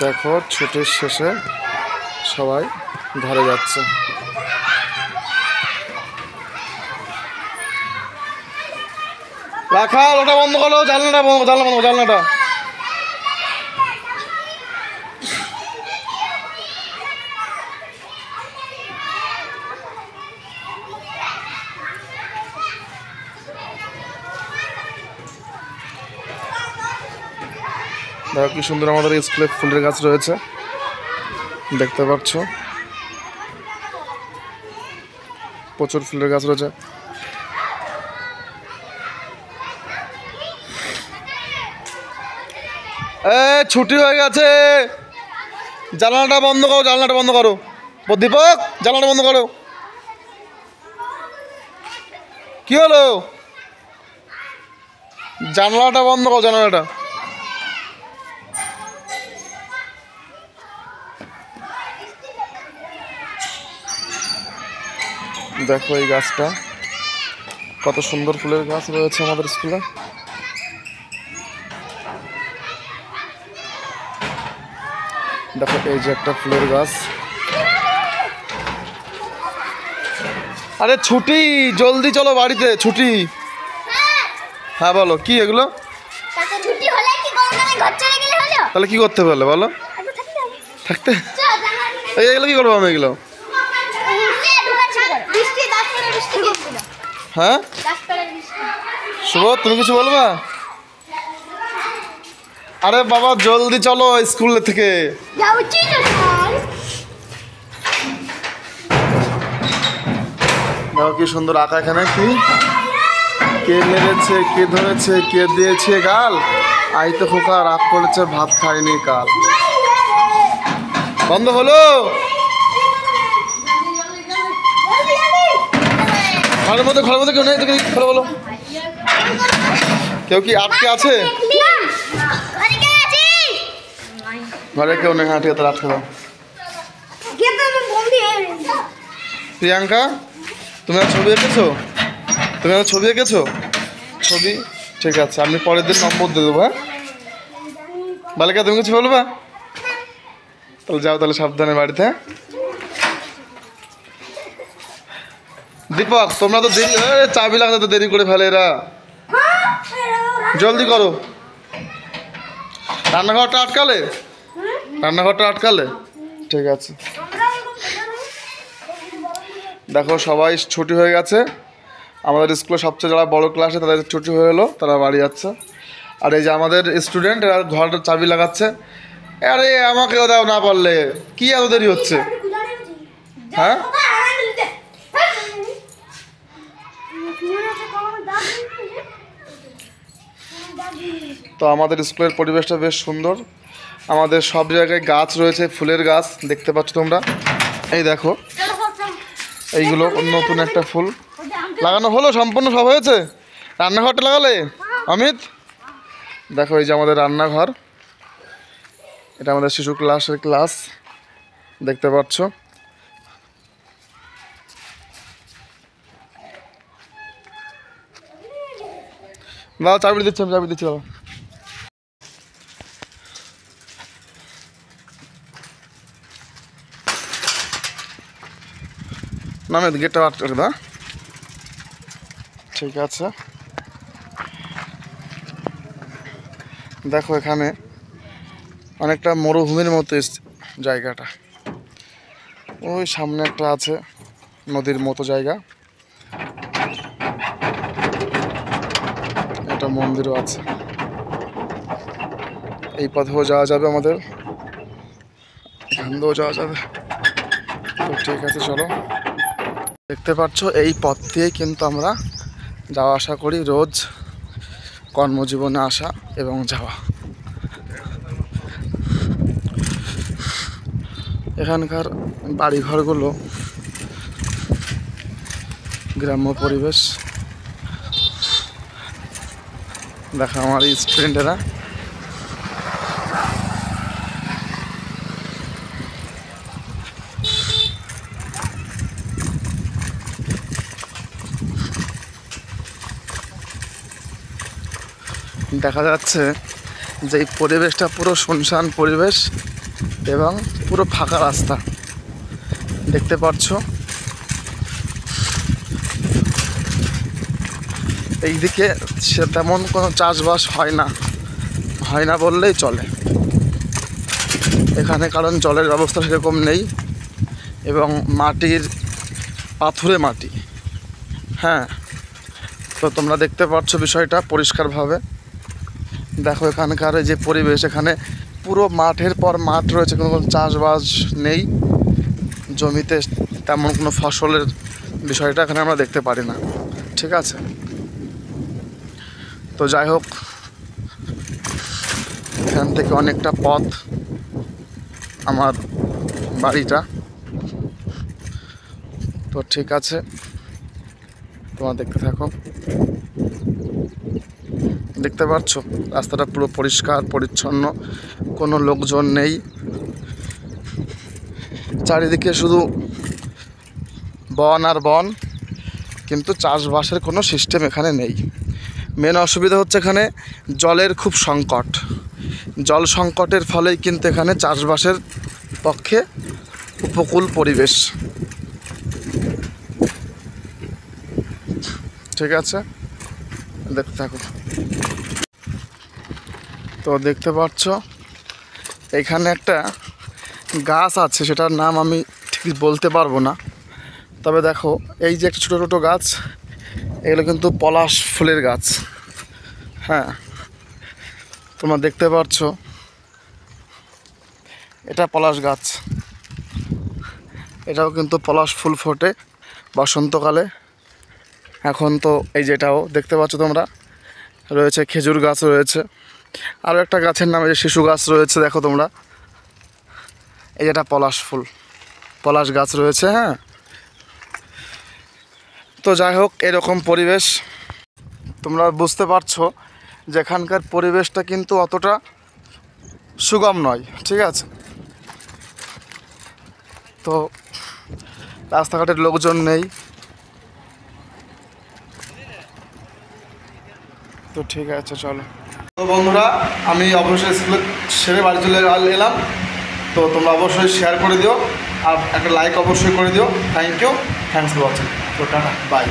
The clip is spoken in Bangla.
দেখো ছুটির শেষে সবাই ঘরে যাচ্ছে। রাখা ওটা বন্ধ করো, জানলাটা বন্ধ, জানলাটা। দেখো কি সুন্দর আমাদের স্কুলে ফুলের গাছ রয়েছে, দেখতে পাচ্ছ প্রচুর ফুলের গাছ রয়েছে। ছুটি হয়ে গেছে, জানালাটা বন্ধ করো, দীপক জানালাটা বন্ধ করো। কি হলো? জানালাটা বন্ধ করো, জানালাটা। দেখো এই গাছটা, কত সুন্দর ফুলের গাছ রয়েছে আমাদের স্কুলে। দেখো এই যে একটা ফুলের গাছ। আরে ছুটি, জলদি চলো বাড়িতে, ছুটি। হ্যাঁ বলো, কি এগুলো? তাহলে কি করতে পারলে বলো? থাকতে এগুলো কি করবো আমি এগুলো? হ্যাঁ শুভ, তুমি কিছু বলবা? আরে বাবা জলদি চলো স্কুল থেকে। দেখো কি সুন্দর আঁকা, এখানে কি কে মেরেছে, কে ধরেছে, কে দিয়েছে গাল, আই তো খোকা রাগ করেছে ভাত খায়নি কাল। বন্ধ হলো? ঘরের মধ্যে কেউ নেই, খোলো বলো। কেউ কি আটকে আছে? ঘরে কেউ নেই, হ্যাঁ ঠিক আছে, আটকে দাও। প্রিয়াঙ্কা তুমি আর ছবি এঁকেছো? ছবি ঠিক আছে, আমি পরের দিন নম্বর দিয়ে দেবো। হ্যাঁ বালিকা তুমি কিছু বলবা? তাহলে যাও, তাহলে সাবধানে বাড়িতে। দীপক তোমরা তো দেরি, চাবি লাগাতে তো দেরি করে ফেলে এরা, জলদি করো। রান্নাঘরটা আটকালে? ঠিক আছে। দেখো সবাই ছুটি হয়ে গেছে, আমাদের স্কুলে সবচেয়ে যারা বড় ক্লাসে তাদের ছুটি হয়ে এলো, তারা বাড়ি যাচ্ছে। আর এই যে আমাদের স্টুডেন্ট, এরা ঘরটা চাবি লাগাচ্ছে। আরে আমাকেও দাও না পারলে, কি এত দেরি হচ্ছে? হ্যাঁ তো আমাদের স্কুলের পরিবেশটা বেশ সুন্দর, আমাদের সব জায়গায় গাছ রয়েছে, ফুলের গাছ দেখতে পাচ্ছ তোমরা। এই দেখো এইগুলো নতুন একটা ফুল লাগানো হলো, সম্পূর্ণ সব হয়েছে। রান্নাঘরটা লাগালে অমিত? দেখো এই যে আমাদের রান্নাঘর, এটা আমাদের শিশু ক্লাস দেখতে পাচ্ছ। না চাবি দিচ্ছি বাবা। নামে গেটটা আটকে দাও, ঠিক আছে। দেখো এখানে অনেকটা মরুভূমির মতো জায়গাটা, ওই সামনে একটা আছে নদীর মতো জায়গা, একটা মন্দিরও আছে। এই পথেও যাওয়া যাবে, আমাদের এখান দিয়েও যাওয়া যাবে। তো ঠিক আছে চলো। দেখতে পাচ্ছ এই পথ দিয়ে কিন্তু আমরা যাওয়া আসা করি, রোজ কর্মজীবনে আসা এবং যাওয়া। এখানকার বাড়িঘরগুলো গ্রাম্য পরিবেশ। দেখো আমার স্টুডেন্টেরা দেখা যাচ্ছে যে এই পরিবেশটা পুরো শুনশান পরিবেশ এবং পুরো ফাঁকা রাস্তা দেখতে পাচ্ছ। এইদিকে সে তেমন কোনো চাষবাস হয় না বললেই চলে এখানে, কারণ জলের ব্যবস্থা সেরকম নেই এবং মাটির পাথুরে মাটি। হ্যাঁ, তো তোমরা দেখতে পাচ্ছ বিষয়টা পরিষ্কারভাবে। দেখো এখানকার যে পরিবেশ, এখানে পুরো মাঠের পর মাঠ রয়েছে, কোনো চাষবাস নেই, জমিতে তেমন কোনো ফসলের বিষয়টা এখানে আমরা দেখতে পারি না। ঠিক আছে, তো যাই হোক, এখান থেকে অনেকটা পথ আমার বাড়িটা। তো ঠিক আছে, তোমরা দেখতে থাকো। দেখতে পাচ্ছ রাস্তাটা পুরো পরিষ্কার পরিচ্ছন্ন, কোনো লোকজন নেই, চারিদিকে শুধু বন আর বন, কিন্তু চাষবাসের কোনো সিস্টেম এখানে নেই। মেন অসুবিধা হচ্ছে এখানে জলের খুব সংকট। জল সংকটের ফলেই কিন্তু এখানে চাষবাসের পক্ষে উপকূল পরিবেশ। ঠিক আছে, দেখতে থাকো। তো দেখতে পাচ্ছ এখানে একটা গাছ আছে, সেটার নাম আমি ঠিক বলতে পারবো না, তবে দেখো এই যে একটা ছোটো ছোটো গাছ, এগুলো কিন্তু পলাশ ফুলের গাছ। হ্যাঁ, তোমরা দেখতে পাচ্ছ এটা পলাশ গাছ, এটাও কিন্তু পলাশ ফুল ফোটে বসন্তকালে। এখন তো এই যেটাও দেখতে পাচ্ছ তোমরা, রয়েছে খেজুর গাছ রয়েছে, আরও একটা গাছের নামে যে শিশু গাছ রয়েছে, দেখো তোমরা, এই যেটা পলাশ গাছ রয়েছে। হ্যাঁ, তো যাই হোক, এরকম পরিবেশ তোমরা বুঝতে পারছো যে এখানকার পরিবেশটা কিন্তু অতটা সুগম নয়। ঠিক আছে, তো রাস্তাঘাটের লোকজন নেই। তো ঠিক আছে, চলো। তো বন্ধুরা, আমি অবশ্যই স্কুলে সেরে বাড়ি চলে এলাম। তো তোমরা অবশ্যই শেয়ার করে দিও আর একটা লাইক অবশ্যই করে দিও। Thanks for watching. তো টাটা, বাই।